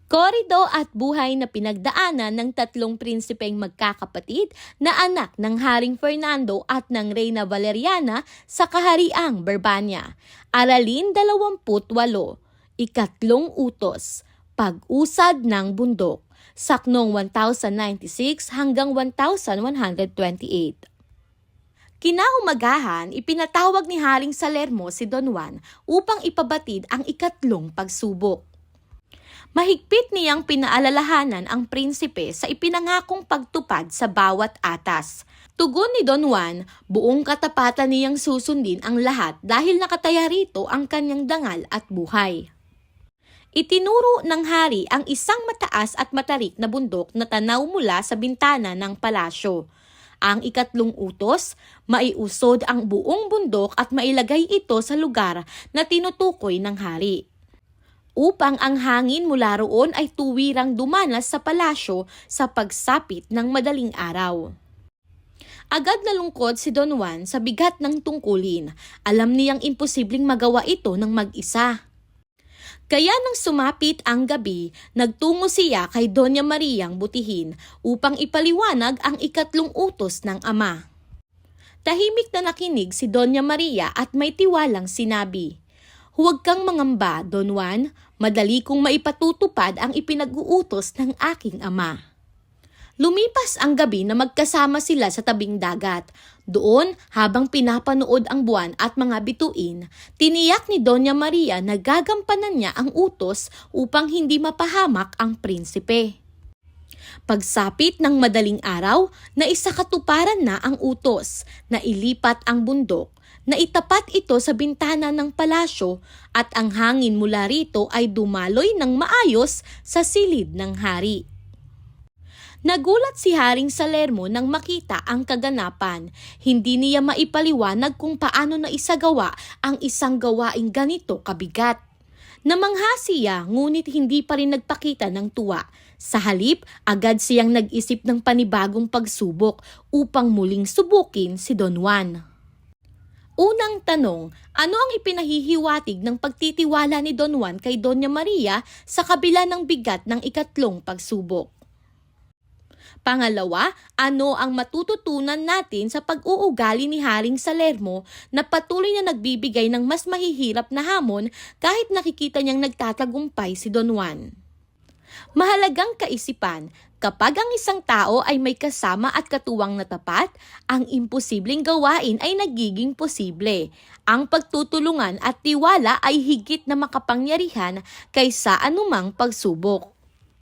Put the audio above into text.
Korido at buhay na pinagdaanan ng tatlong prinsipeng magkakapatid na anak ng Haring Fernando at ng Reyna Valeriana sa Kahariang Berbanya. Aralin 28, Ikatlong Utos, Pag-usad ng Bundok, Saknong 1096 hanggang 1128. Kinaumagahan, ipinatawag ni Haring Salermo si Don Juan upang ipabatid ang ikatlong pagsubok. Mahigpit niyang pinaalalahanan ang prinsipe sa ipinangakong pagtupad sa bawat atas. Tugon ni Don Juan, buong katapatan niyang susundin ang lahat dahil nakataya rito ang kanyang dangal at buhay. Itinuro ng hari ang isang mataas at matarik na bundok na tanaw mula sa bintana ng palasyo. Ang ikatlong utos, maiusod ang buong bundok at mailagay ito sa lugar na tinutukoy ng hari, upang ang hangin mula roon ay tuwirang dumanas sa palasyo sa pagsapit ng madaling araw. Agad nalungkot si Don Juan sa bigat ng tungkulin. Alam niyang imposibleng magawa ito ng mag-isa. Kaya nang sumapit ang gabi, nagtungo siya kay Doña Mariang Butihin upang ipaliwanag ang ikatlong utos ng ama. Tahimik na nakinig si Doña Maria at may tiwalang sinabi, "Huwag kang mangamba, Don Juan. Madali kong maipatutupad ang ipinag-uutos ng aking ama." Lumipas ang gabi na magkasama sila sa tabing dagat. Doon, habang pinapanood ang buwan at mga bituin, tiniyak ni Doña Maria na gagampanan niya ang utos upang hindi mapahamak ang prinsipe. Pagsapit ng madaling araw, naisakatuparan na ang utos, na ilipat ang bundok, na itapat ito sa bintana ng palasyo at ang hangin mula rito ay dumaloy ng maayos sa silid ng hari. Nagulat si Haring Salermo nang makita ang kaganapan. Hindi niya maipaliwanag kung paano naisagawa ang isang gawaing ganito kabigat. Namangha siya ngunit hindi pa rin nagpakita ng tuwa. Sa halip, agad siyang nag-isip ng panibagong pagsubok upang muling subukin si Don Juan. Unang tanong, ano ang ipinahihiwatig ng pagtitiwala ni Don Juan kay Doña Maria sa kabila ng bigat ng ikatlong pagsubok? Pangalawa, ano ang matututunan natin sa pag-uugali ni Haring Salermo na patuloy na nagbibigay ng mas mahihirap na hamon kahit nakikita niyang nagtatagumpay si Don Juan? Mahalagang kaisipan, kapag ang isang tao ay may kasama at katuwang na tapat, ang imposibleng gawain ay nagiging posible. Ang pagtutulungan at tiwala ay higit na makapangyarihan kaysa anumang pagsubok.